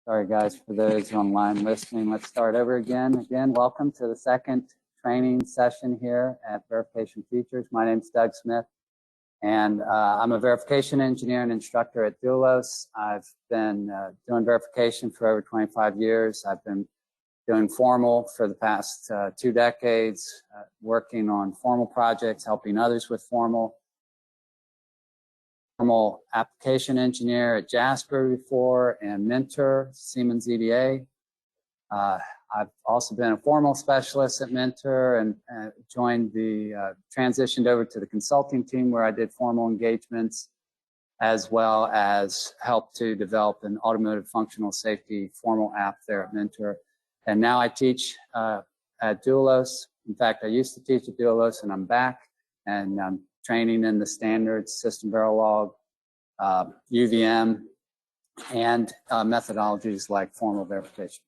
Sorry guys, for those online listening, let's start over again. Again, welcome to the second training session here at Verification Features. My name is Doug Smith, and I'm a verification engineer and instructor at Doulos. I've been doing verification for over 25 years. I've been doing formal for the past 2 decades, working on formal projects, helping others with formal application engineer at Jasper before and Mentor, Siemens EDA. I've also been a formal specialist at Mentor and transitioned over to the consulting team where I did formal engagements, as well as helped to develop an automotive functional safety formal app there at Mentor. And now I teach at Doulos. In fact, I used to teach at Doulos and I'm back, and I'm training in the standards, system Verilog, UVM, and methodologies like formal verification.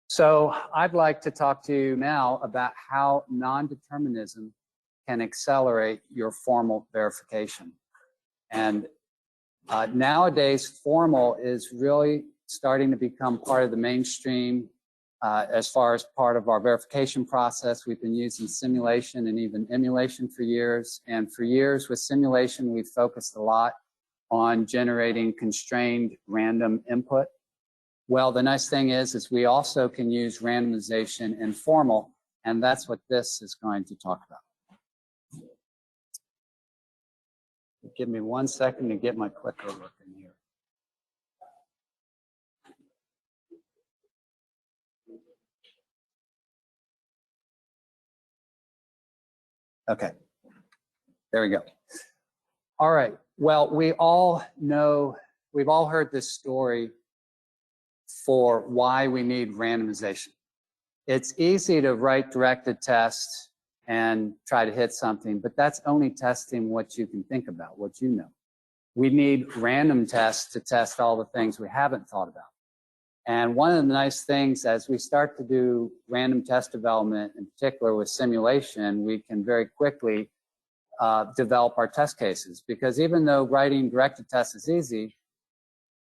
So I'd like to talk to you now about how non-determinism can accelerate your formal verification. And nowadays, formal is really starting to become part of the mainstream as far as part of our verification process. We've been using simulation and even emulation for years. And for years with simulation, we've focused a lot on generating constrained random input. Well, the nice thing is we also can use randomization in formal, and that's what this is going to talk about. Give me 1 second to get my clicker working here. Okay, there we go. All right, well, we've all heard this story for why we need randomization. It's easy to write directed tests and try to hit something, but that's only testing what you can think about, what you know. We need random tests to test all the things we haven't thought about. And one of the nice things as we start to do random test development, in particular with simulation, we can very quickly develop our test cases, because even though writing directed tests is easy,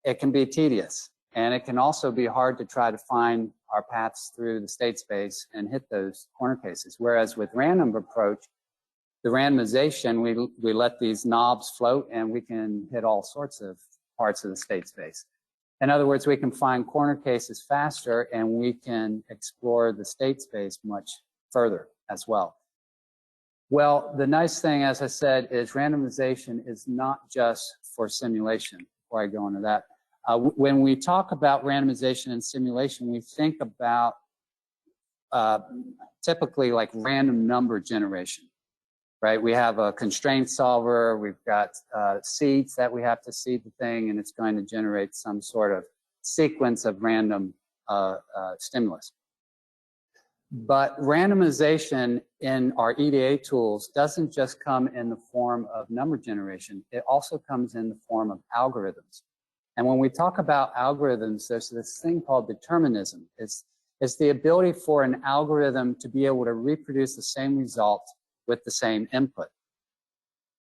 it can be tedious. And it can also be hard to try to find our paths through the state space and hit those corner cases. Whereas with random approach, the randomization, we let these knobs float and we can hit all sorts of parts of the state space. In other words, we can find corner cases faster and we can explore the state space much further as well. Well, the nice thing, as I said, is randomization is not just for simulation. Before I go into that, when we talk about randomization and simulation, we think about typically like random number generation, right? We have a constraint solver, we've got seeds that we have to seed the thing, and it's going to generate some sort of sequence of random stimulus. But randomization in our EDA tools doesn't just come in the form of number generation, it also comes in the form of algorithms. And when we talk about algorithms, there's this thing called determinism. It's the ability for an algorithm to be able to reproduce the same result with the same input.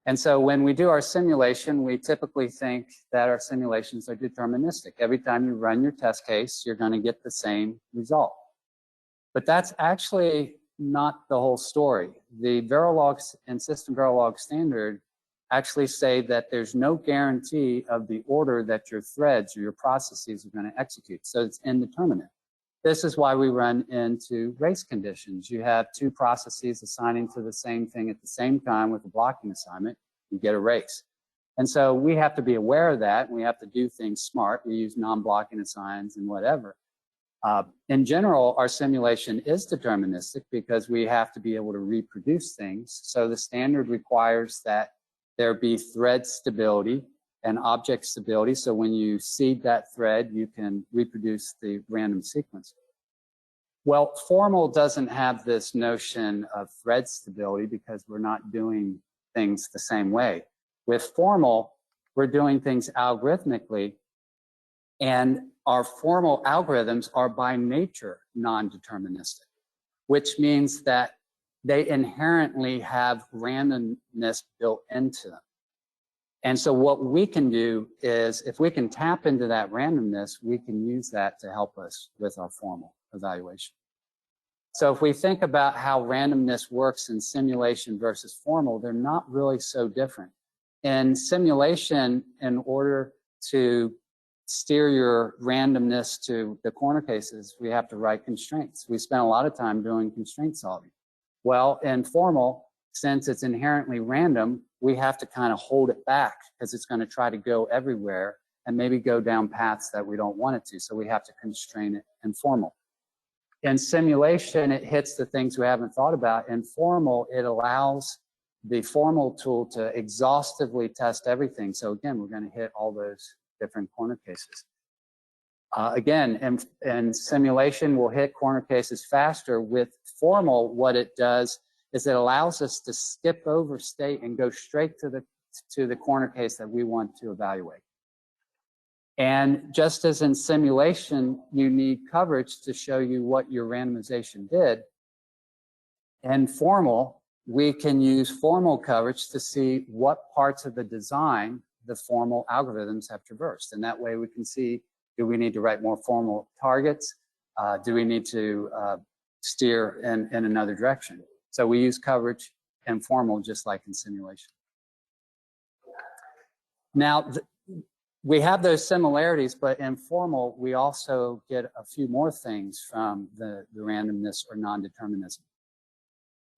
And so when we do our simulation, we typically think that our simulations are deterministic. Every time you run your test case, you're going to get the same result. But that's actually not the whole story. The Verilog and System Verilog standard actually say that there's no guarantee of the order that your threads or your processes are going to execute. So it's indeterminate. This is why we run into race conditions. You have 2 processes assigning to the same thing at the same time with a blocking assignment, you get a race. And so we have to be aware of that. We have to do things smart. We use non-blocking assigns and whatever. In general, our simulation is deterministic because we have to be able to reproduce things. So the standard requires that there be thread stability and object stability. So when you seed that thread, you can reproduce the random sequence. Well, formal doesn't have this notion of thread stability because we're not doing things the same way. With formal, we're doing things algorithmically, and our formal algorithms are by nature non-deterministic, which means that they inherently have randomness built into them. And so what we can do is, if we can tap into that randomness, we can use that to help us with our formal evaluation. So if we think about how randomness works in simulation versus formal, they're not really so different. In simulation, in order to steer your randomness to the corner cases, we have to write constraints. We spend a lot of time doing constraint solving. Well, in formal, since it's inherently random, we have to kind of hold it back because it's going to try to go everywhere and maybe go down paths that we don't want it to. So we have to constrain it in formal. In simulation, it hits the things we haven't thought about. In formal, it allows the formal tool to exhaustively test everything. So again, we're going to hit all those different corner cases. Again, in simulation, we'll hit corner cases faster. With formal, what it does is it allows us to skip over state and go straight to the corner case that we want to evaluate. And just as in simulation, you need coverage to show you what your randomization did. In formal, we can use formal coverage to see what parts of the design the formal algorithms have traversed. And that way we can see, do we need to write more formal targets? Do we need to steer in another direction? So we use coverage in formal just like in simulation. Now, we have those similarities, but in formal, we also get a few more things from the randomness or non-determinism.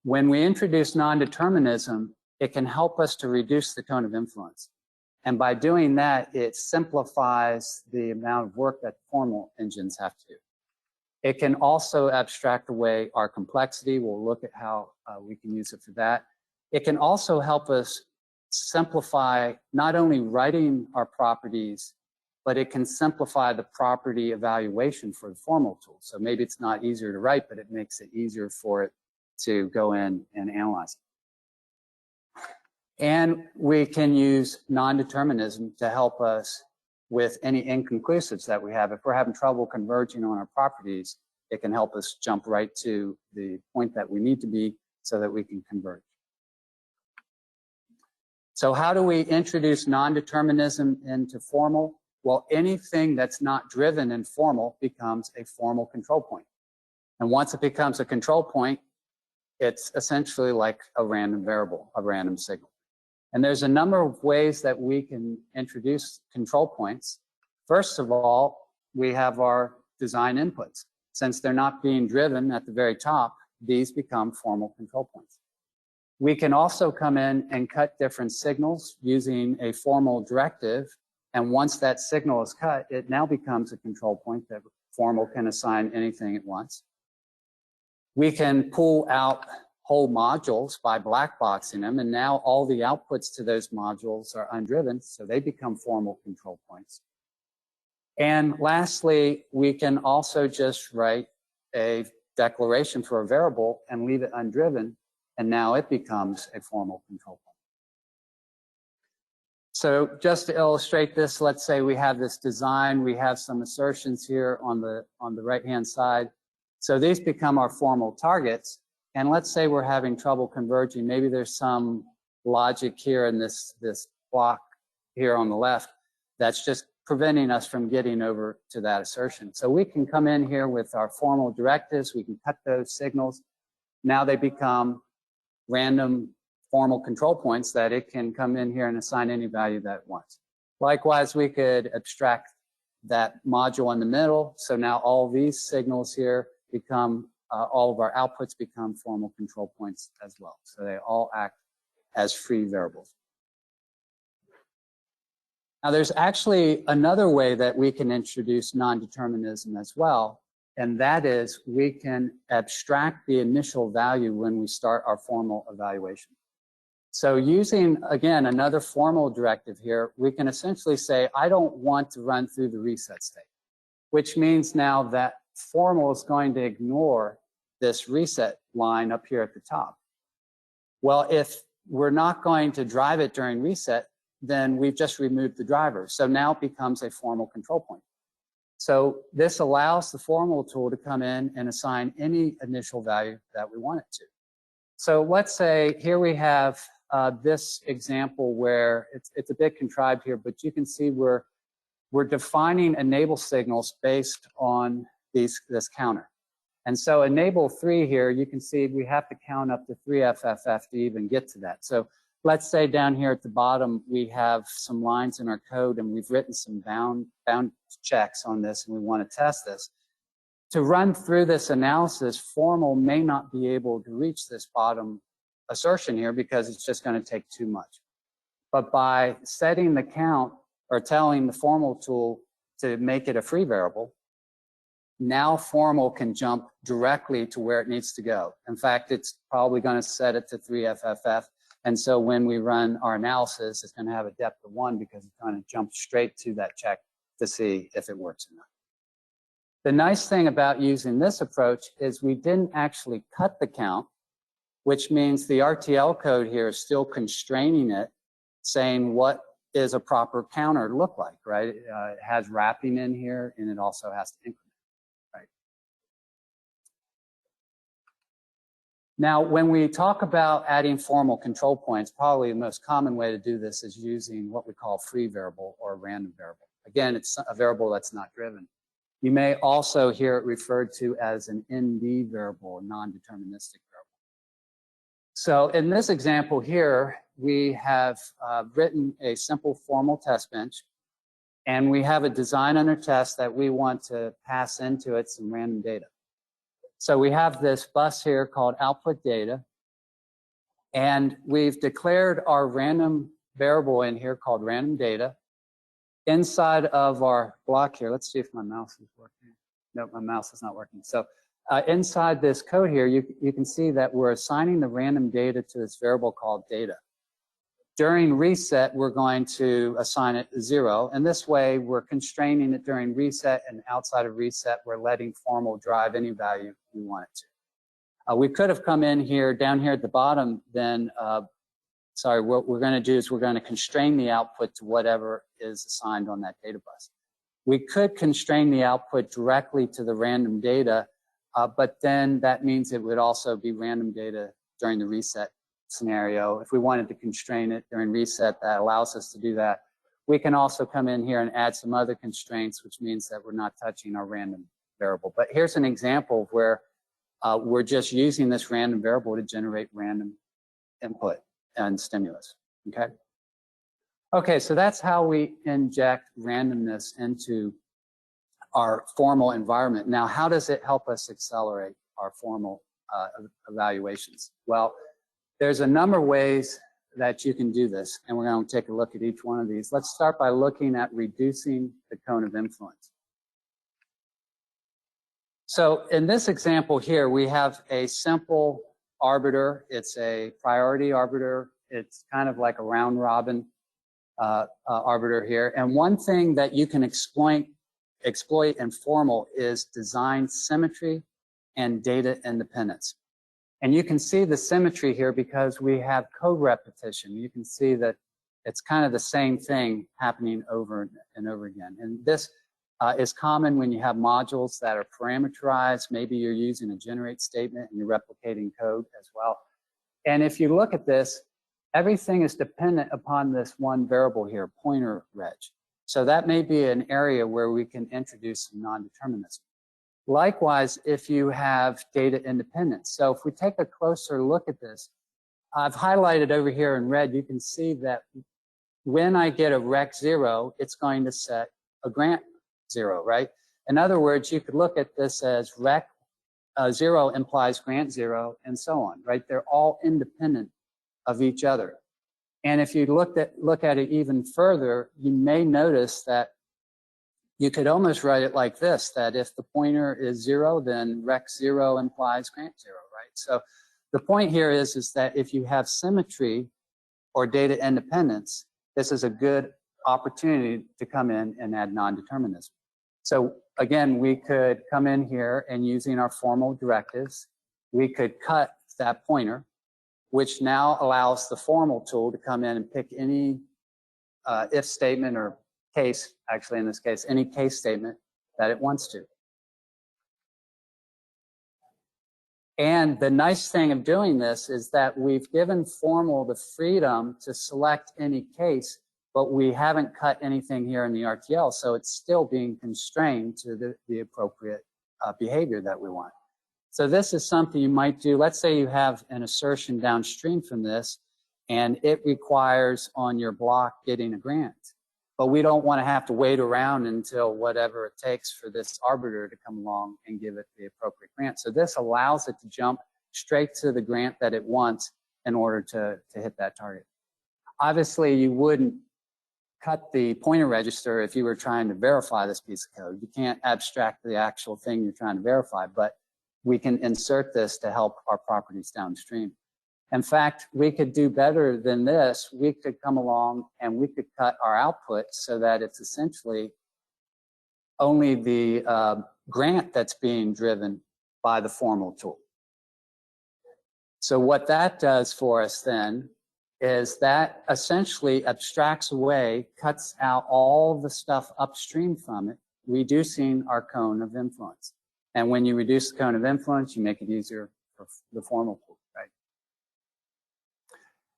When we introduce non-determinism, it can help us to reduce the cone of influence. And by doing that, it simplifies the amount of work that formal engines have to do. It can also abstract away our complexity. We'll look at how we can use it for that. It can also help us simplify not only writing our properties, but it can simplify the property evaluation for the formal tool. So maybe it's not easier to write, but it makes it easier for it to go in and analyze it. And we can use non-determinism to help us with any inconclusives that we have. If we're having trouble converging on our properties, it can help us jump right to the point that we need to be so that we can converge. So how do we introduce non-determinism into formal? Well, anything that's not driven in formal becomes a formal control point. And once it becomes a control point, it's essentially like a random variable, a random signal. And there's a number of ways that we can introduce control points. First of all, we have our design inputs. Since they're not being driven at the very top, these become formal control points. We can also come in and cut different signals using a formal directive. And once that signal is cut, it now becomes a control point that formal can assign anything it wants. We can pull out whole modules by black boxing them, and now all the outputs to those modules are undriven, so they become formal control points. And lastly, we can also just write a declaration for a variable and leave it undriven, and now it becomes a formal control point. So just to illustrate this, let's say we have this design, we have some assertions here on the right-hand side. So these become our formal targets. And let's say we're having trouble converging. Maybe there's some logic here in this block here on the left that's just preventing us from getting over to that assertion. So we can come in here with our formal directives. We can cut those signals. Now they become random formal control points that it can come in here and assign any value that it wants. Likewise, we could abstract that module in the middle. So now all these signals here become, all of our outputs become formal control points as well. So they all act as free variables. Now there's actually another way that we can introduce non-determinism as well, and that is we can abstract the initial value when we start our formal evaluation. So using, again, another formal directive here, we can essentially say, I don't want to run through the reset state, which means now that formal is going to ignore this reset line up here at the top. Well, if we're not going to drive it during reset, then we've just removed the driver. So now it becomes a formal control point. So this allows the formal tool to come in and assign any initial value that we want it to. So let's say here we have this example where it's a bit contrived here, but you can see we're defining enable signals based on this counter. And so enable 3 here, you can see we have to count up to 3 FFF to even get to that. So let's say down here at the bottom, we have some lines in our code and we've written some bound checks on this and we want to test this. To run through this analysis, formal may not be able to reach this bottom assertion here because it's just going to take too much. But by setting the count or telling the formal tool to make it a free variable, now formal can jump directly to where it needs to go. In fact, it's probably going to set it to 3 FFF. And so when we run our analysis, it's going to have a depth of 1 because it's going to jump straight to that check to see if it works or not. The nice thing about using this approach is we didn't actually cut the count, which means the RTL code here is still constraining it, saying what is a proper counter look like, right? It has wrapping in here, and it also has to increment, right? Now, when we talk about adding formal control points, probably the most common way to do this is using what we call free variable or random variable. Again, it's a variable that's not driven. You may also hear it referred to as an ND variable, a non-deterministic variable. So in this example here, we have written a simple formal test bench, and we have a design under test that we want to pass into it some random data. So we have this bus here called output data, and we've declared our random variable in here called random data. Inside of our block here, let's see if my mouse is working. Nope, my mouse is not working. So inside this code here, you can see that we're assigning the random data to this variable called data. During reset, we're going to assign it 0, and this way we're constraining it during reset, and outside of reset, we're letting formal drive any value we want it to. We could have come in here, down here at the bottom, then sorry, what we're going to do is we're going to constrain the output to whatever is assigned on that data bus. We could constrain the output directly to the random data, but then that means it would also be random data during the reset scenario. If we wanted to constrain it during reset, that allows us to do that. We can also come in here and add some other constraints, which means that we're not touching our random variable. But here's an example of where we're just using this random variable to generate random input and stimulus, okay? Okay, so that's how we inject randomness into our formal environment. Now, how does it help us accelerate our formal evaluations? Well, there's a number of ways that you can do this, and we're going to take a look at each one of these. Let's start by looking at reducing the cone of influence. So in this example here, we have a simple arbiter. It's a priority arbiter. It's kind of like a round robin arbiter here. And one thing that you can exploit in formal is design symmetry and data independence. And you can see the symmetry here because we have code repetition. You can see that it's kind of the same thing happening over and over again. And this is common when you have modules that are parameterized. Maybe you're using a generate statement and you're replicating code as well. And if you look at this, everything is dependent upon this one variable here, pointer reg. So that may be an area where we can introduce some non-determinism. Likewise, if you have data independence. So if we take a closer look at this, I've highlighted over here in red, you can see that when I get a rec 0, it's going to set a grant 0, right? In other words, you could look at this as rec 0 implies grant 0, and so on, right? They're all independent of each other. And if you look at it even further, you may notice that you could almost write it like this, that if the pointer is 0, then rec 0 implies grant 0, right? So the point here is that if you have symmetry or data independence, this is a good opportunity to come in and add non-determinism. So again, we could come in here and using our formal directives, we could cut that pointer, which now allows the formal tool to come in and pick any if statement or case, actually in this case, any case statement that it wants to. And the nice thing of doing this is that we've given formal the freedom to select any case, but we haven't cut anything here in the RTL, so it's still being constrained to the appropriate behavior that we want. So this is something you might do. Let's say you have an assertion downstream from this, and it requires on your block getting a grant. But we don't want to have to wait around until whatever it takes for this arbiter to come along and give it the appropriate grant. So this allows it to jump straight to the grant that it wants in order to hit that target. Obviously, you wouldn't cut the pointer register if you were trying to verify this piece of code. You can't abstract the actual thing you're trying to verify, but we can insert this to help our properties downstream. In fact, we could do better than this. We could come along and we could cut our output so that it's essentially only the grant that's being driven by the formal tool. So what that does for us then is that essentially abstracts away, cuts out all the stuff upstream from it, reducing our cone of influence. And when you reduce the cone of influence, you make it easier for the formal tool, right?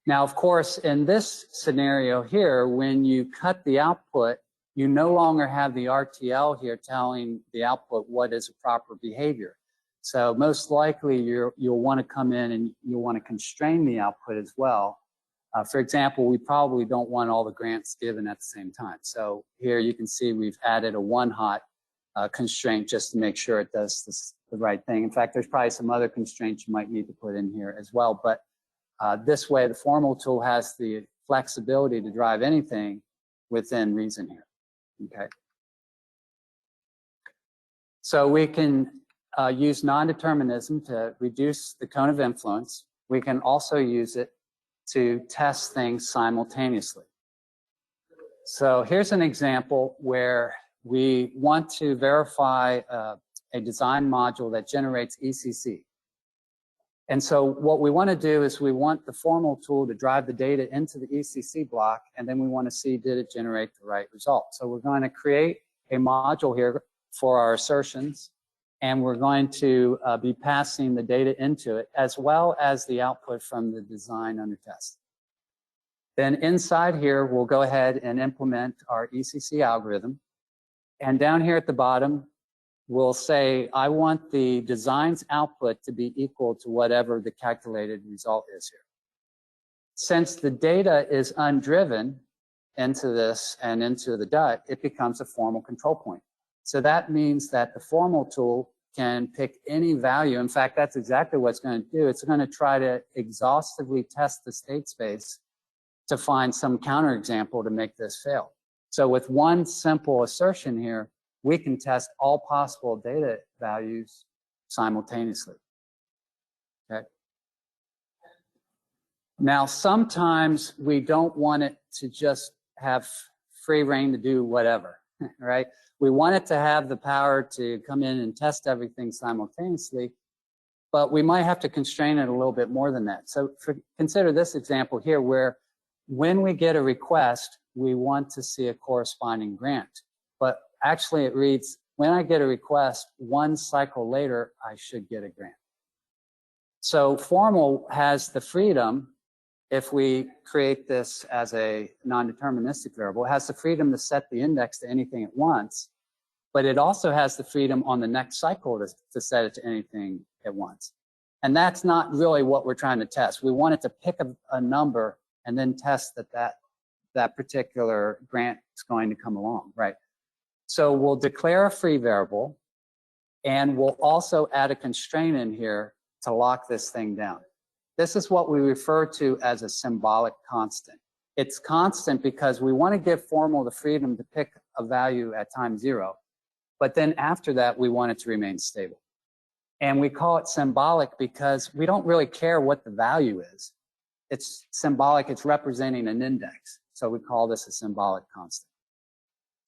Now, of course, in this scenario here, when you cut the output, you no longer have the RTL here telling the output what is a proper behavior. So most likely you'll want to come in and you'll want to constrain the output as well. For example, we probably don't want all the grants given at the same time. So here you can see we've added a one-hot constraint just to make sure it does the right thing. In fact, there's probably some other constraints you might need to put in here as well. But this way, the formal tool has the flexibility to drive anything within reason here. Okay. So we can use non-determinism to reduce the cone of influence. We can also use it to test things simultaneously. So here's an example where we want to verify a design module that generates ECC. And so what we want to do is we want the formal tool to drive the data into the ECC block, and then we want to see, did it generate the right result? So we're going to create a module here for our assertions, and we're going to be passing the data into it, as well as the output from the design under test. Then inside here, we'll go ahead and implement our ECC algorithm. And down here at the bottom, we'll say, I want the design's output to be equal to whatever the calculated result is here. Since the data is undriven into this and into the DUT, it becomes a formal control point. So that means that the formal tool can pick any value. In fact, that's exactly what it's going to do. It's going to try to exhaustively test the state space to find some counterexample to make this fail. So with one simple assertion here, we can test all possible data values simultaneously. Okay. Now, sometimes we don't want it to just have free reign to do whatever, right? We want it to have the power to come in and test everything simultaneously, but we might have to constrain it a little bit more than that. So consider this example here where when we get a request, we want to see a corresponding grant. But actually it reads, when I get a request, one cycle later, I should get a grant. So formal has the freedom, if we create this as a non-deterministic variable, it has the freedom to set the index to anything it wants, but it also has the freedom on the next cycle to set it to anything it wants. And that's not really what we're trying to test. We want it to pick a number and then test that particular grant is going to come along, right? So we'll declare a free variable, and we'll also add a constraint in here to lock this thing down. This is what we refer to as a symbolic constant. It's constant because we want to give formal the freedom to pick a value at time 0, but then after that, we want it to remain stable. And we call it symbolic because we don't really care what the value is. It's symbolic, it's representing an index. So we call this a symbolic constant.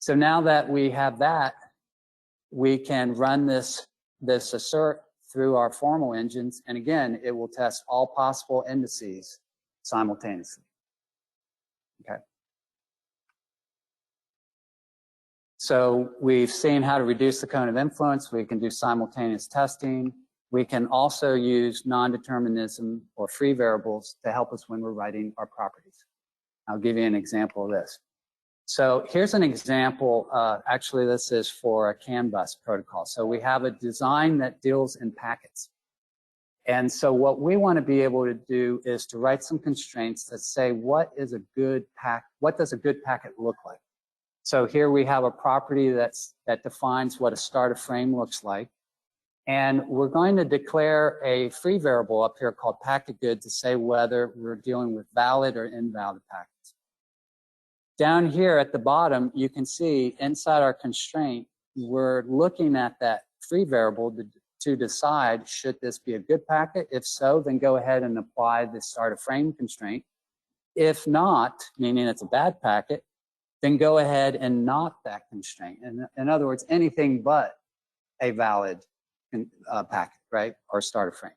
So now that we have that, we can run this assert through our formal engines, and again, it will test all possible indices simultaneously. Okay. So we've seen how to reduce the cone of influence. We can do simultaneous testing. We can also use non-determinism or free variables to help us when we're writing our properties. I'll give you an example of this. So here's an example. Actually, this is for a CAN bus protocol. So we have a design that deals in packets. And so what we want to be able to do is to write some constraints that say what does a good packet look like? So here we have a property that defines what a starter frame looks like. And we're going to declare a free variable up here called packet good to say whether we're dealing with valid or invalid packets. Down here at the bottom, you can see inside our constraint, we're looking at that free variable to decide should this be a good packet. If so, then go ahead and apply the starter frame constraint. If not, meaning it's a bad packet, then go ahead and not that constraint. In other words, anything but a valid packet, right, or starter frame.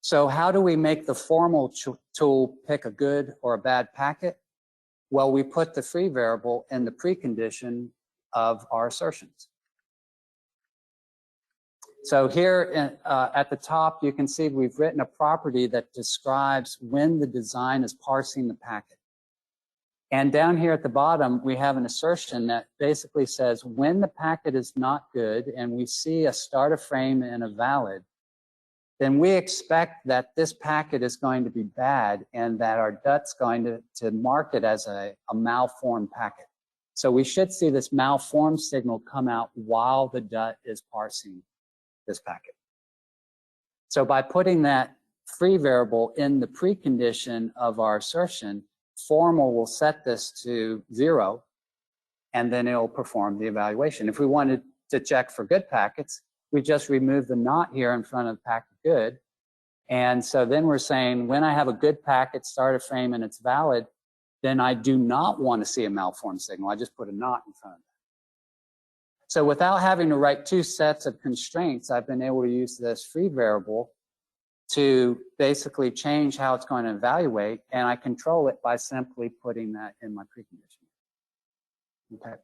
So how do we make the formal tool pick a good or a bad packet? Well, we put the free variable in the precondition of our assertions. So here at the top, you can see we've written a property that describes when the design is parsing the packet. And down here at the bottom, we have an assertion that basically says when the packet is not good and we see a starter frame and a valid, then we expect that this packet is going to be bad and that our DUT's going to mark it as a malformed packet. So we should see this malformed signal come out while the DUT is parsing this packet. So by putting that free variable in the precondition of our assertion, formal will set this to 0, and then it'll perform the evaluation. If we wanted to check for good packets, we just remove the not here in front of packet good. And so then we're saying when I have a good packet starter frame and it's valid, then I do not want to see a malformed signal. I just put a not in front of that. So without having to write two sets of constraints, I've been able to use this free variable to basically change how it's going to evaluate, and I control it by simply putting that in my precondition. Okay.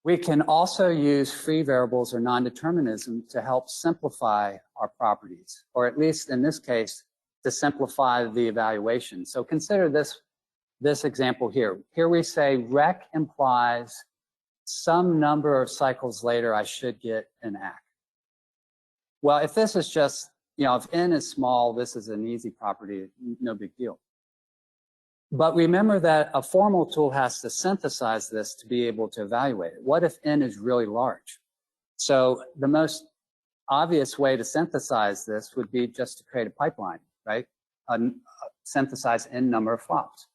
We can also use free variables or non-determinism to help simplify our properties, or at least in this case, to simplify the evaluation. So consider this example here. Here we say rec implies some number of cycles later I should get an ACK. Well, if this is just, if n is small, this is an easy property, no big deal. But remember that a formal tool has to synthesize this to be able to evaluate it. What if n is really large? So the most obvious way to synthesize this would be just to create a pipeline, right? Synthesize n number of flops.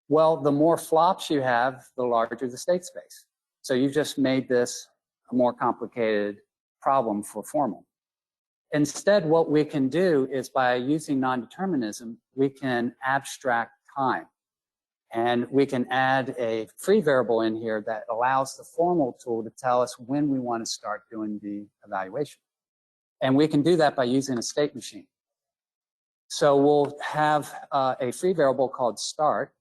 Well, the more flops you have, the larger the state space. So you've just made this a more complicated problem for formal. Instead, what we can do is by using non-determinism, we can abstract time. And we can add a free variable in here that allows the formal tool to tell us when we want to start doing the evaluation. And we can do that by using a state machine. So we'll have a free variable called start,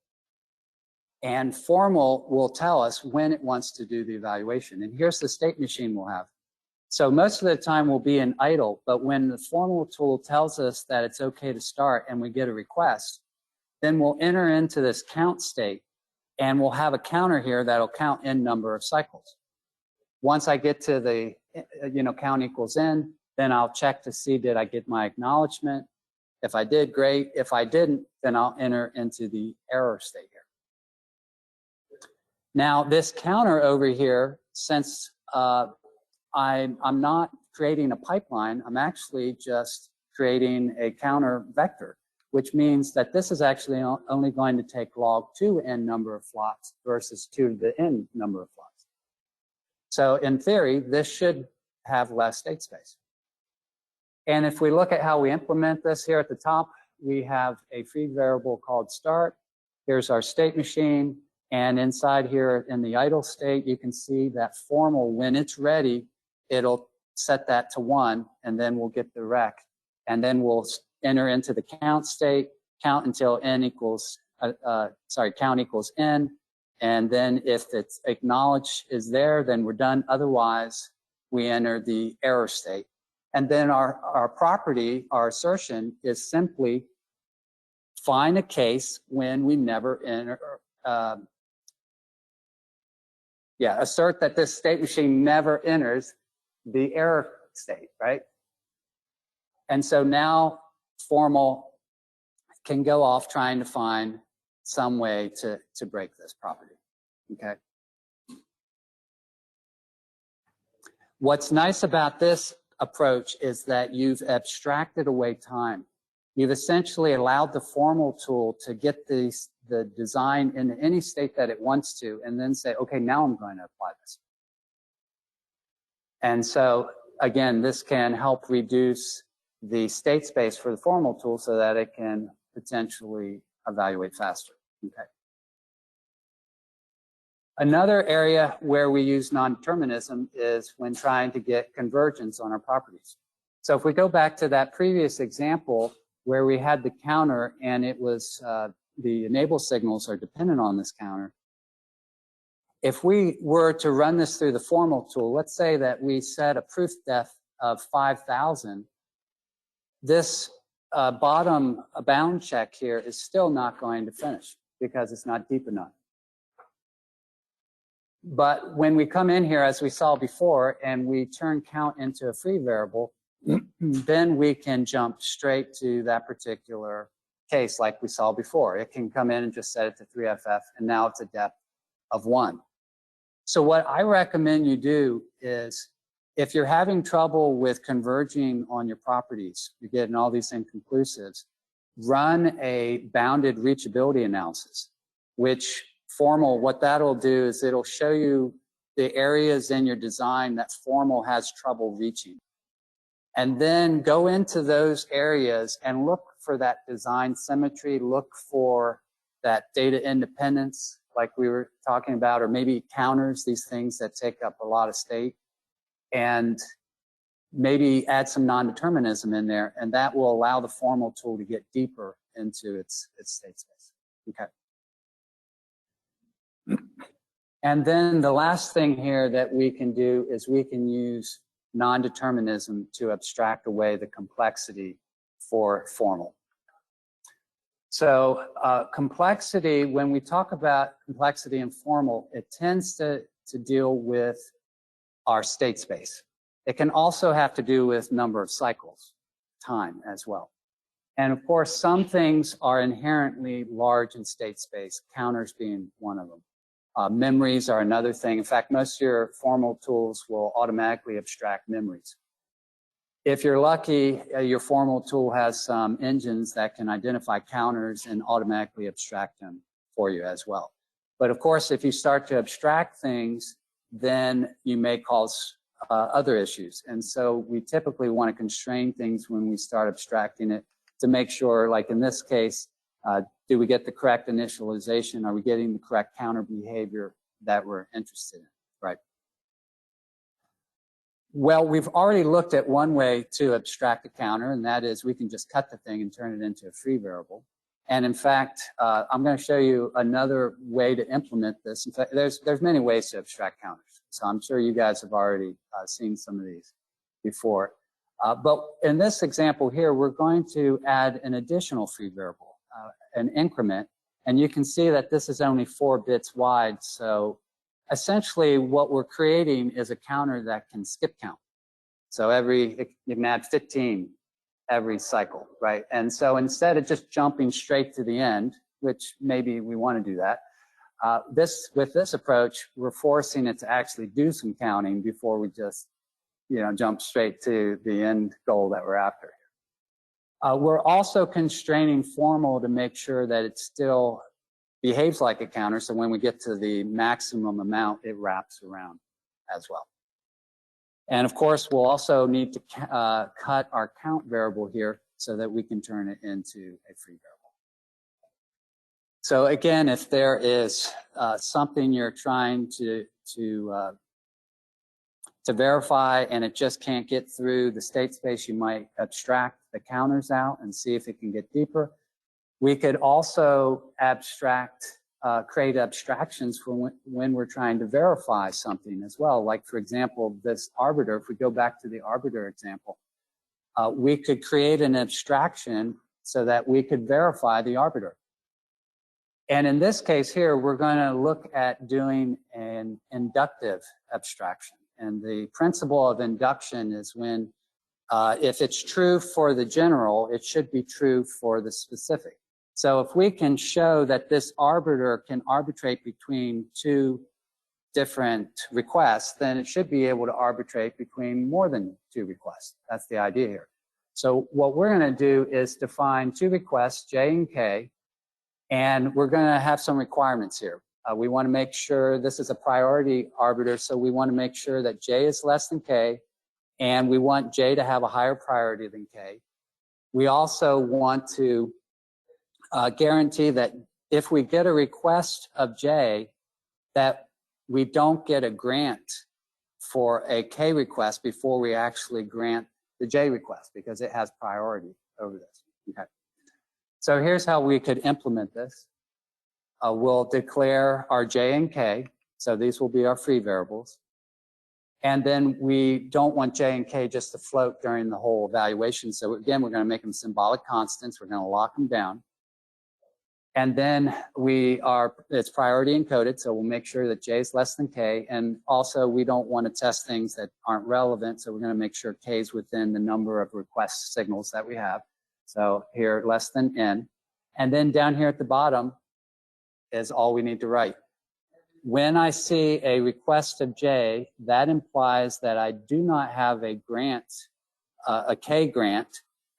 and formal will tell us when it wants to do the evaluation. And here's the state machine we'll have. So most of the time we'll be in idle, but when the formal tool tells us that it's okay to start and we get a request, then we'll enter into this count state, and we'll have a counter here that'll count n number of cycles. Once I get to the, count equals n, then I'll check to see did I get my acknowledgement. If I did, great. If I didn't, then I'll enter into the error state here. Now this counter over here, since I'm not creating a pipeline, I'm actually just creating a counter vector, which means that this is actually only going to take log 2 n number of flops versus 2 to the n number of flops. So in theory, this should have less state space. And if we look at how we implement this here at the top, we have a free variable called start. Here's our state machine. And inside here in the idle state, you can see that formal, when it's ready, it'll set that to 1, and then we'll get the rec. And then we'll enter into the count state, count until n equals, count equals n. And then if it's acknowledged is there, then we're done. Otherwise, we enter the error state. And then our property, our assertion, is simply find a case when we never enter, assert that this state machine never enters the error state, right? And so now formal can go off trying to find some way to break this property, okay? What's nice about this approach is that you've abstracted away time. You've essentially allowed the formal tool to get the design into any state that it wants to, and then say, okay, now I'm going to apply this. And so, again, this can help reduce the state space for the formal tool so that it can potentially evaluate faster. Okay. Another area where we use non-determinism is when trying to get convergence on our properties. So if we go back to that previous example where we had the counter and it was the enable signals are dependent on this counter, if we were to run this through the formal tool, let's say that we set a proof depth of 5,000, this bottom bound check here is still not going to finish because it's not deep enough. But when we come in here, as we saw before, and we turn count into a free variable, then we can jump straight to that particular case like we saw before. It can come in and just set it to 3FF, and now it's a depth of 1. So what I recommend you do is, if you're having trouble with converging on your properties, you're getting all these inconclusives, run a bounded reachability analysis, which formal, what that'll do is it'll show you the areas in your design that formal has trouble reaching. And then go into those areas and look for that design symmetry, look for that data independence, like we were talking about, or maybe counters, these things that take up a lot of state, and maybe add some non-determinism in there, and that will allow the formal tool to get deeper into its state space. Okay. And then the last thing here that we can do is we can use non-determinism to abstract away the complexity for formal. So complexity, when we talk about complexity in formal, it tends to deal with our state space. It can also have to do with number of cycles, time as well. And of course, some things are inherently large in state space, counters being one of them. Memories are another thing. In fact, most of your formal tools will automatically abstract memories. If you're lucky, your formal tool has some engines that can identify counters and automatically abstract them for you as well. But of course, if you start to abstract things, then you may cause other issues. And so we typically want to constrain things when we start abstracting it to make sure, like in this case, do we get the correct initialization? Are we getting the correct counter behavior that we're interested in, right? Well, we've already looked at one way to abstract a counter, and that is we can just cut the thing and turn it into a free variable. And in fact, I'm going to show you another way to implement this. In fact, there's many ways to abstract counters. So I'm sure you guys have already seen some of these before. But in this example here, we're going to add an additional free variable, an increment, and you can see that this is only 4 bits wide. So essentially what we're creating is a counter that can skip count. So you can add 15 every cycle, right? And so instead of just jumping straight to the end, which maybe we want to do that, with this approach, we're forcing it to actually do some counting before we just, jump straight to the end goal that we're after. We're also constraining formal to make sure that it still behaves like a counter, so when we get to the maximum amount, it wraps around as well. And of course, we'll also need to cut our count variable here so that we can turn it into a free variable. So again, if there is something you're trying to verify and it just can't get through the state space, you might abstract the counters out and see if it can get deeper. We could also abstract create abstractions for when we're trying to verify something as well. Like, for example, this arbiter, if we go back to the arbiter example, we could create an abstraction so that we could verify the arbiter. And in this case here, we're going to look at doing an inductive abstraction. And the principle of induction is when, if it's true for the general, it should be true for the specific. So if we can show that this arbiter can arbitrate between two different requests, then it should be able to arbitrate between more than two requests. That's the idea here. So what we're going to do is define two requests, J and K, and we're going to have some requirements here. We want to make sure this is a priority arbiter, so we want to make sure that J is less than K, and we want J to have a higher priority than K. We also want to guarantee that if we get a request of J, that we don't get a grant for a K request before we actually grant the J request, because it has priority over this. Okay. So here's how we could implement this. We'll declare our J and K, so these will be our free variables. And then we don't want J and K just to float during the whole evaluation. So again, we're going to make them symbolic constants. We're going to lock them down. And then it's priority encoded, so we'll make sure that J is less than K. And also, we don't want to test things that aren't relevant, so we're going to make sure K is within the number of request signals that we have. So here, less than N. And then down here at the bottom is all we need to write. When I see a request of J, that implies that I do not have a grant, a K grant,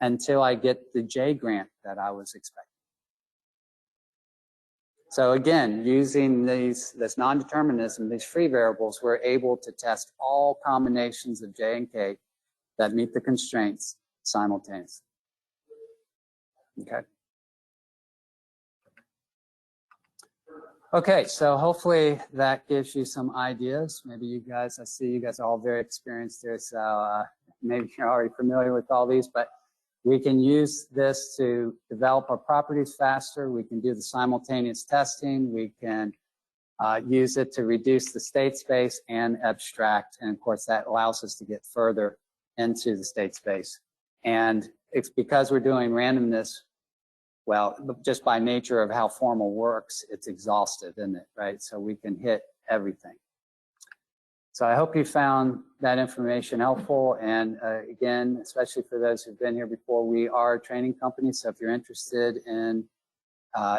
until I get the J grant that I was expecting. So again, using this non-determinism, these free variables, we're able to test all combinations of J and K that meet the constraints simultaneously. Okay. Okay, so hopefully that gives you some ideas. Maybe you guys, I see you guys are all very experienced here, so maybe you're already familiar with all these, but we can use this to develop our properties faster. We can do the simultaneous testing. We can use it to reduce the state space and abstract. And of course, that allows us to get further into the state space. And it's because we're doing randomness, well, just by nature of how formal works, it's exhaustive, isn't it, right? So we can hit everything. So I hope you found that information helpful. And again, especially for those who've been here before, we are a training company. So if you're interested in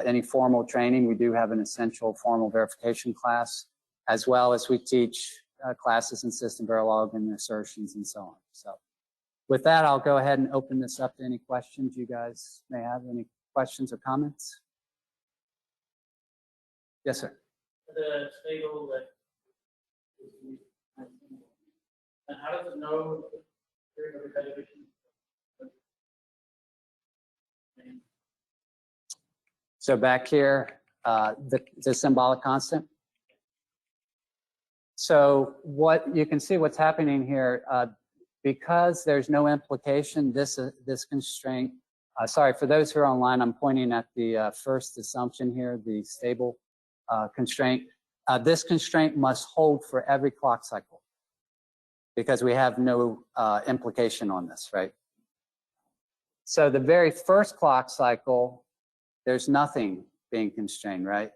any formal training, we do have an essential formal verification class, as well as we teach classes in system Verilog and assertions and so on. So with that, I'll go ahead and open this up to any questions you guys may have. Any questions or comments? Yes, sir. The stable that and how does it know during the evaluation? So back here, the symbolic constant. So what you can see what's happening here, because there's no implication, this constraint, sorry, for those who are online, I'm pointing at the first assumption here, the stable constraint. This constraint must hold for every clock cycle because we have no implication on this, right? So the very first clock cycle, there's nothing being constrained, right?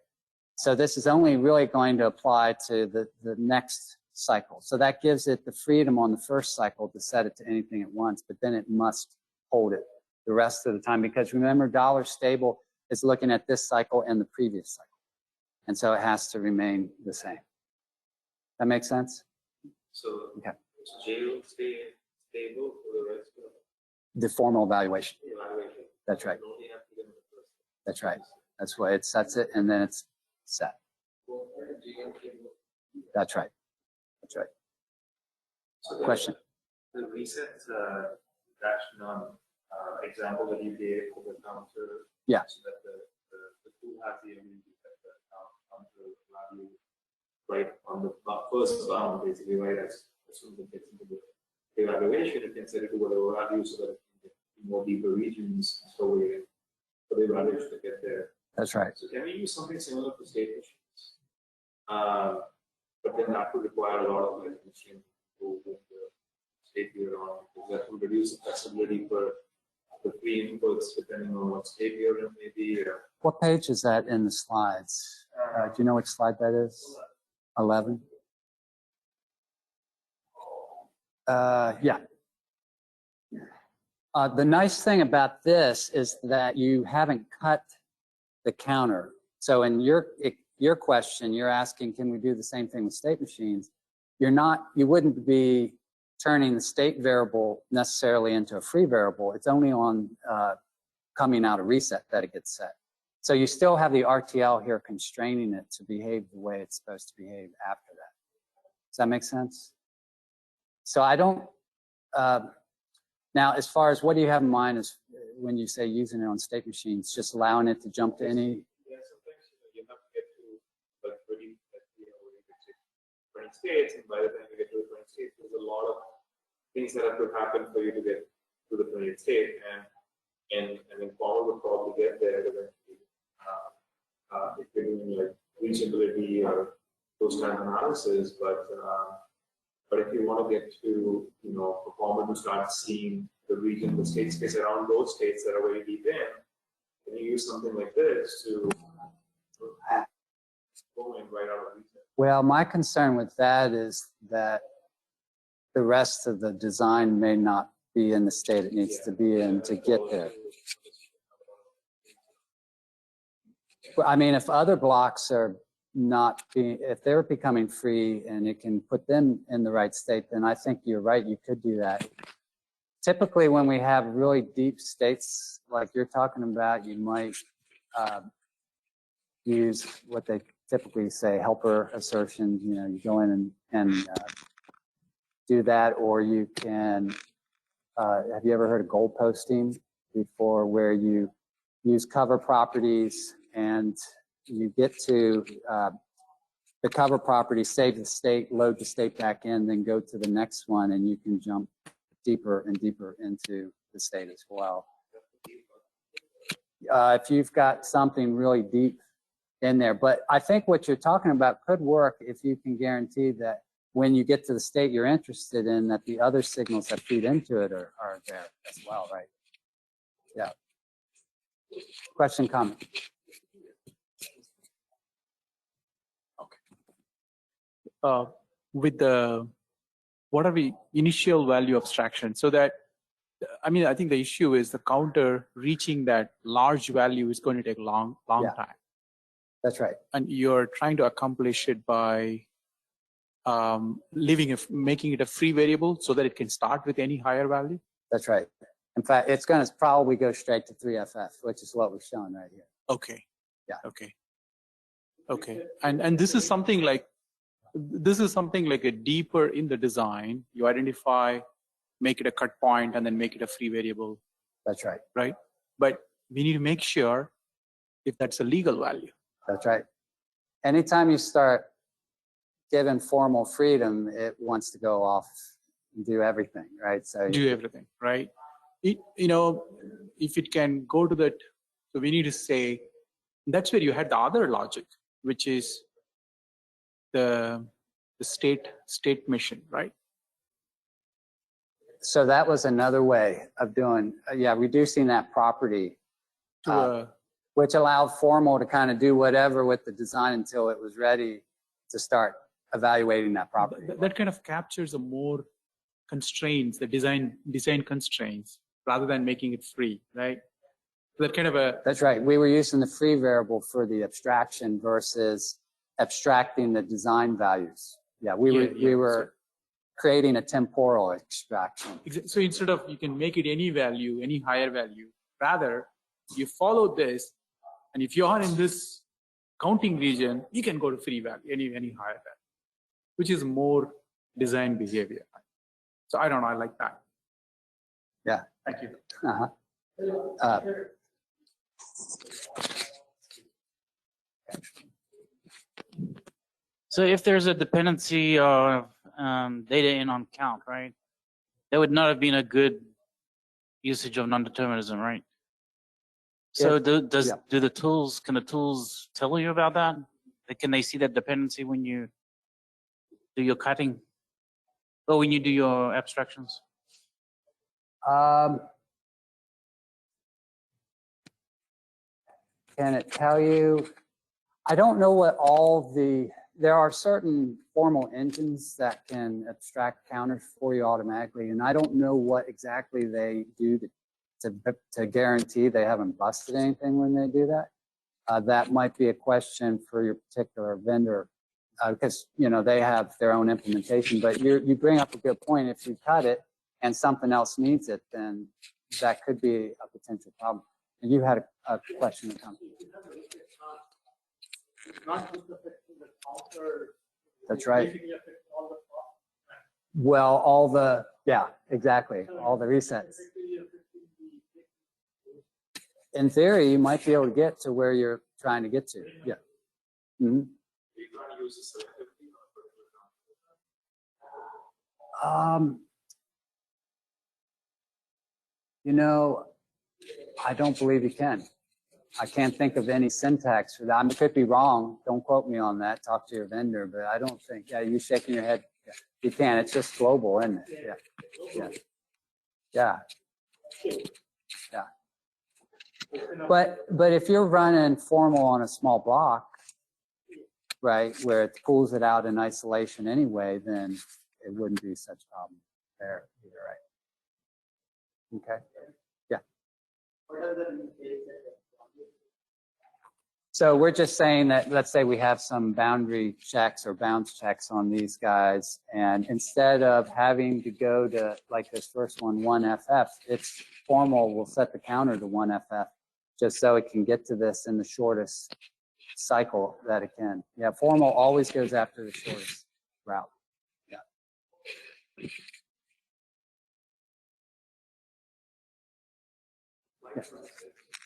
So this is only really going to apply to the next cycle. So that gives it the freedom on the first cycle to set it to anything at once, but then it must hold it the rest of the time, because remember, dollar stable is looking at this cycle and the previous cycle. And so it has to remain the same. That makes sense? So, okay. J will stay stable for the rest of the formal evaluation. That's right. That's right. That's why it sets it and then it's set. That's right. That's right. So question. The reset dash example that you gave for the counter. Yeah. So that the tool has the ability to set the counter value right on the first bound, basically, right? As soon as it gets into the evaluation, it can set it to whatever value so that it can get more deeper regions. So for the evaluation to get there. That's right. So can we use something similar for state machines? But then that would require a lot of like machine to the state you're on, because that would reduce the flexibility for the free inputs depending on what state you're in, maybe. What page is that in the slides? Do you know which slide that is? 11? Yeah. The nice thing about this is that you haven't cut the counter. So in your question, you're asking, can we do the same thing with state machines? You wouldn't be turning the state variable necessarily into a free variable. It's only on coming out of reset that it gets set. So you still have the RTL here constraining it to behave the way it's supposed to behave after that. Does that make sense? So I don't, now as far as what do you have in mind is when you say using it on state machines, just allowing it to jump to any? Yeah, sometimes you have to get to like 20 states, and by the time you get to the 20 states, there's a lot of things that have to happen for you to get to the 20th state, and then Paul would probably get there eventually. If you're doing like reachability or those kind of analysis, but if you want to get to, you know, performer to start seeing the region, the state space around those states that are very deep in, then you use something like this to go in right out of reset. Well, my concern with that is that the rest of the design may not be in the state it needs to be in to get there. I mean, if other blocks are not being, if they're becoming free and it can put them in the right state, then I think you're right, you could do that. Typically, when we have really deep states like you're talking about, you might use what they typically say helper assertions. You know, you go in and do that, or you can, have you ever heard of goal posting before, where you use cover properties and you get to the cover property, save the state, load the state back in, then go to the next one, and you can jump deeper and deeper into the state as well. If you've got something really deep in there, but I think what you're talking about could work if you can guarantee that when you get to the state you're interested in, that the other signals that feed into it are there as well, right? Yeah. Question, comment? With the what are we initial value abstraction, so that, I mean, I think the issue is the counter reaching that large value is going to take long Yeah. time. That's right. And you're trying to accomplish it by making it a free variable so that it can start with any higher value. That's right. In fact, it's going to probably go straight to 3FF, which is what we're showing right here. Okay. Yeah. Okay. Okay. And this is something like a deeper in the design. You identify, make it a cut point, and then make it a free variable. That's right. Right. But we need to make sure if that's a legal value. That's right. Anytime you start giving formal freedom, it wants to go off and do everything, right? So do everything, right? You know, if it can go to that, so we need to say, that's where you had the other logic, which is the state mission, right? So that was another way of doing, reducing that property, which allowed formal to kind of do whatever with the design until it was ready to start evaluating that property. That kind of captures a more constraints, the design constraints, rather than making it free, right? That kind of a. That's right. We were using the free variable for the abstraction versus abstracting the design values. Yeah, we were creating a temporal abstraction. So instead of, you can make it any value, any higher value, rather you follow this, and if you are in this counting region, you can go to free value, any higher value, which is more design behavior. So I don't know, I like that. Yeah. Thank you. So if there's a dependency of data in on count, right? That would not have been a good usage of non-determinism, right? So yeah. can the tools tell you about that? Can they see that dependency when you do your cutting? Or when you do your abstractions? Can it tell you? I don't know what there are certain formal engines that can abstract counters for you automatically, and I don't know what exactly they do to guarantee they haven't busted anything when they do that. That might be a question for your particular vendor, because they have their own implementation. But you bring up a good point. If you cut it and something else needs it, then that could be a potential problem. And you had a question to come. That's right. Well, yeah, exactly. All the resets. In theory, you might be able to get to where you're trying to get to. Yeah. Mm-hmm. I don't believe you can. I can't think of any syntax for that. I could be wrong. Don't quote me on that. Talk to your vendor, but I don't think. Yeah, you shaking your head. Yeah. You can. It's just global, isn't it? Yeah. Yeah. Yeah. But if you're running formal on a small block, right, where it pulls it out in isolation anyway, then it wouldn't be such a problem there either, right? Okay. Yeah. So we're just saying that, let's say we have some boundary checks or bounds checks on these guys, and instead of having to go to, like this first one, 1FF, it's formal will set the counter to 1FF just so it can get to this in the shortest cycle that it can. Yeah, formal always goes after the shortest route. Yeah.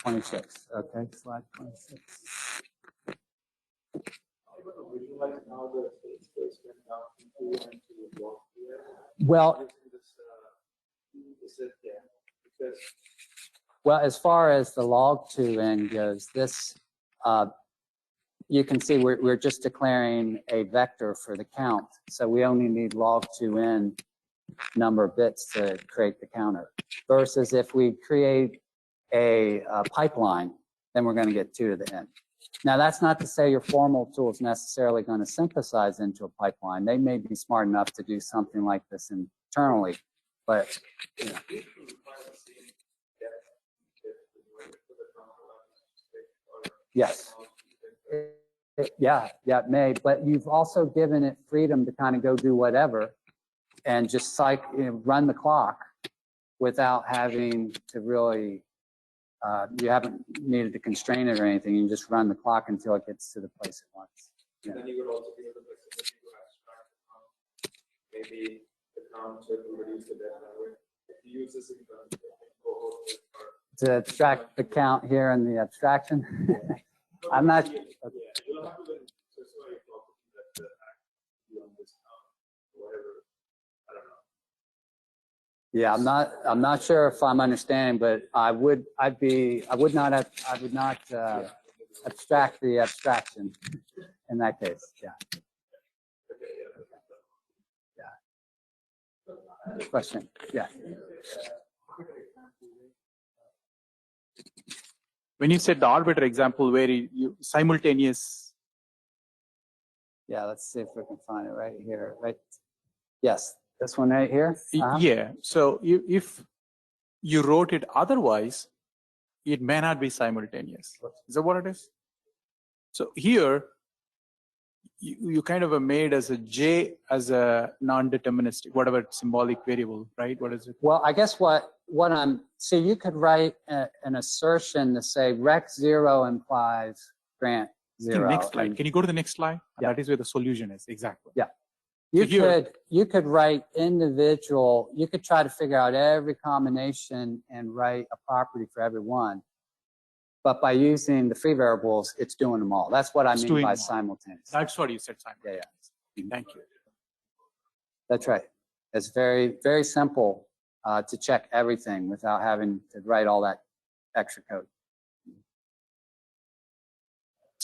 26. Okay, slide 26. Well, as far as the log2n goes, this you can see we're just declaring a vector for the count, so we only need log2n number of bits to create the counter. Versus if we create a pipeline, then we're going to get 2 to the n. Now, that's not to say your formal tool is necessarily going to synthesize into a pipeline. They may be smart enough to do something like this internally, but you know. Yes. Yeah, it may, but you've also given it freedom to kind of go do whatever and just run the clock without having to really, you haven't needed to constrain it or anything. You just run the clock until it gets to the place it wants. Yeah. And then you would also be able to abstract maybe the count to reduce the deadline. If you use this to abstract the count here in the abstraction. I'm not. Okay. Yeah, I'm not sure if I'm understanding, but I would not abstract the abstraction in that case. Yeah. Yeah. Question. Yeah. When you said the arbiter example where you simultaneous. Yeah, let's see if we can find it right here. Right. Yes, this one right here. Yeah. So if you wrote it otherwise, it may not be simultaneous. Is that what it is? So here, you kind of made as a J as a non-deterministic, whatever symbolic variable, right? What is it? Well, I guess so you could write an assertion to say rec 0 implies grant 0. Next slide. Can you go to the next slide? Yeah. That is where the solution is, exactly. Yeah. You could write individual, you could try to figure out every combination and write a property for every one. But by using the free variables, it's doing them all. That's what I mean by simultaneous. That's what you said, simultaneous. Yeah. Thank you. That's right. It's very, very simple to check everything without having to write all that extra code.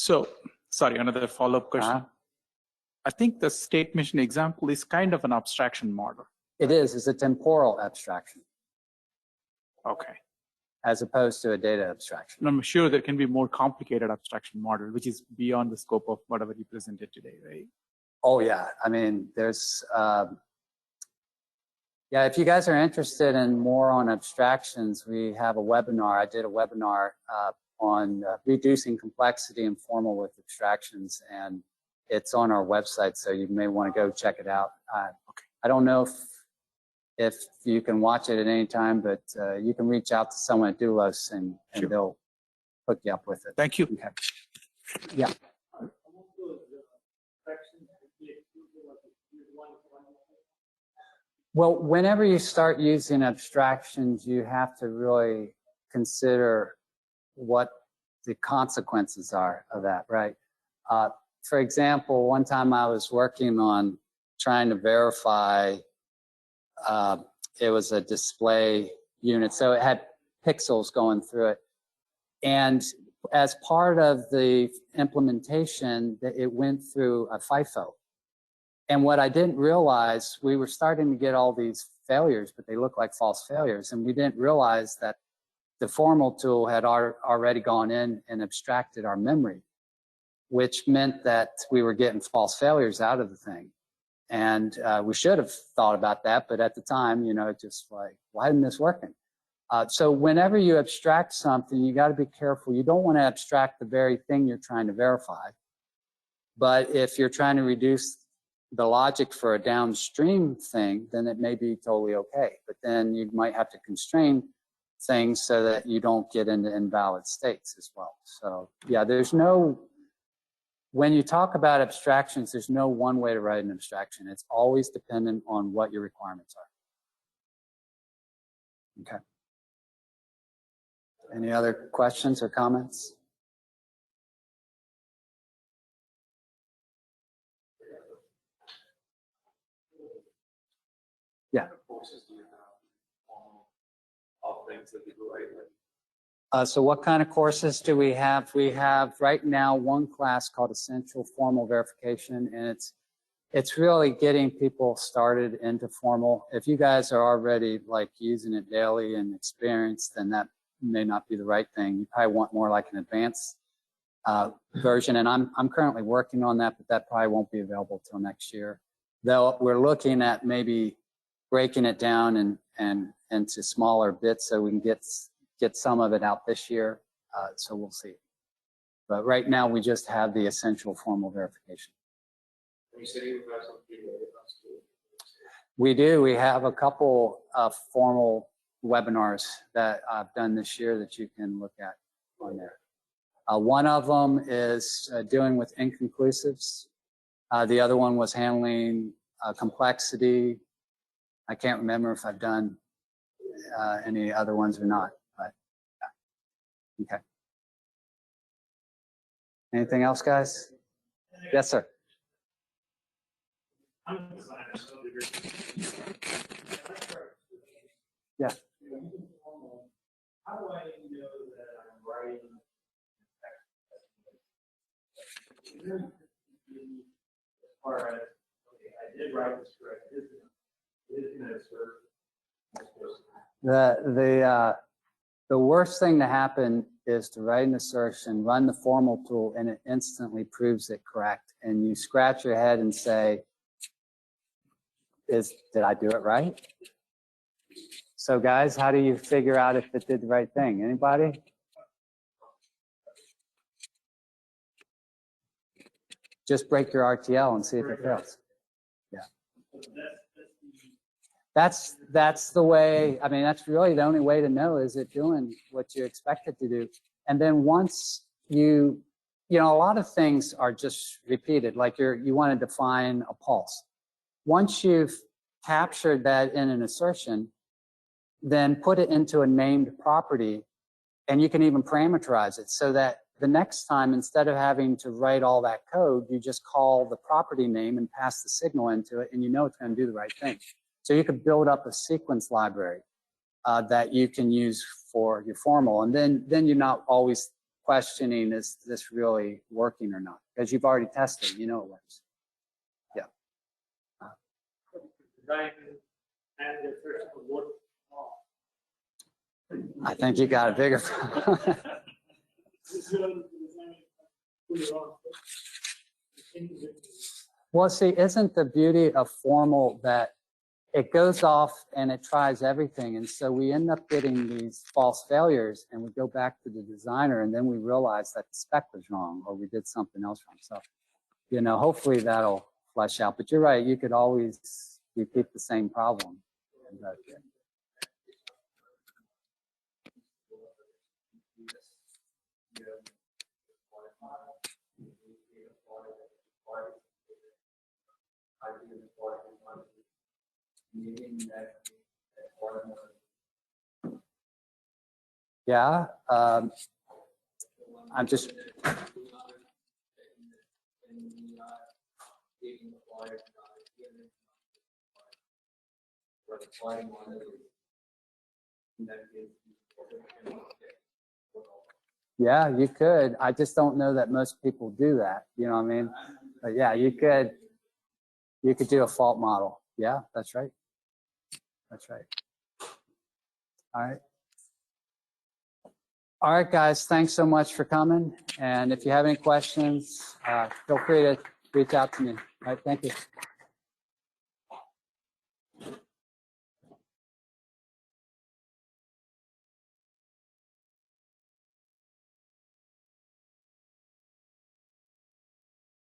So, sorry, another follow-up question. I think the state machine example is kind of an abstraction model. It is. It's a temporal abstraction Okay. as opposed to a data abstraction. And I'm sure there can be more complicated abstraction model, which is beyond the scope of whatever you presented today, right? Oh yeah, I mean, there's, yeah, if you guys are interested in more on abstractions, we have a webinar. I did a webinar on reducing complexity in formal with abstractions, and it's on our website, so you may want to go check it out. I don't know if you can watch it at any time, but you can reach out to someone at Doulos and Sure. they'll hook you up with it. Thank you. Okay. Yeah. Well, whenever you start using abstractions, you have to really consider what the consequences are of that, right? For example, one time I was working on trying to verify, it was a display unit, so it had pixels going through it. And as part of the implementation, it went through a FIFO. And what I didn't realize, we were starting to get all these failures, but they look like false failures. And we didn't realize that the formal tool had already gone in and abstracted our memory, which meant that we were getting false failures out of the thing. And we should have thought about that, but at the time, you know, just like, why isn't this working? So whenever you abstract something, you got to be careful. You don't want to abstract the very thing you're trying to verify. But if you're trying to reduce the logic for a downstream thing, then it may be totally okay. But then you might have to constrain things so that you don't get into invalid states as well. So yeah, there's no, when you talk about abstractions, there's no one way to write an abstraction. It's always dependent on what your requirements are. Okay. Any other questions or comments? Yeah. Courses do you have of things that people write? So what kind of courses do we have? We have right now one class called Essential Formal Verification, and it's really getting people started into formal. If you guys are already like using it daily and experienced, then that may not be the right thing. You probably want more like an advanced version, and I'm currently working on that, but that probably won't be available till next year. Though we're looking at maybe breaking it down and into smaller bits so we can get some of it out this year. So we'll see. But right now we just have the essential formal verification. You said you have some free webinars too. We do. We have a couple of formal webinars that I've done this year that you can look at on there. One of them is dealing with inconclusives. The other one was handling complexity. I can't remember if I've done any other ones or not, but yeah. Okay. Anything else, guys? Yes, sir. I'm a designer, so Yeah. How do I know that I'm writing as far as, okay, I did write this correct, it is going to assert The worst thing to happen is to write an assertion, run the formal tool, and it instantly proves it correct. And you scratch your head and say, did I do it right? So guys, how do you figure out if it did the right thing? Anybody? Just break your RTL and see if it fails. Yeah. That's the way, I mean, that's really the only way to know, is it doing what you expect it to do? And then once you know, a lot of things are just repeated, like you want to define a pulse. Once you've captured that in an assertion, then put it into a named property, and you can even parameterize it so that the next time, instead of having to write all that code, you just call the property name and pass the signal into it, and you know it's going to do the right thing. So you could build up a sequence library that you can use for your formal, and then you're not always questioning, is this really working or not? Because you've already tested, you know it works. Yeah. Design and the first of what? I think you got a bigger problem. Well, see, isn't the beauty of formal that it goes off and it tries everything, and so we end up getting these false failures, and we go back to the designer, and then we realize that the spec was wrong or we did something else wrong. So, you know, hopefully that'll flesh out. But you're right, you could always repeat the same problem. Yeah, I'm just. Yeah, you could. I just don't know that most people do that. You know what I mean? But yeah, you could do a fault model. Yeah, that's right. That's right. All right. All right, guys, thanks so much for coming. And if you have any questions, feel free to reach out to me. All right, thank you.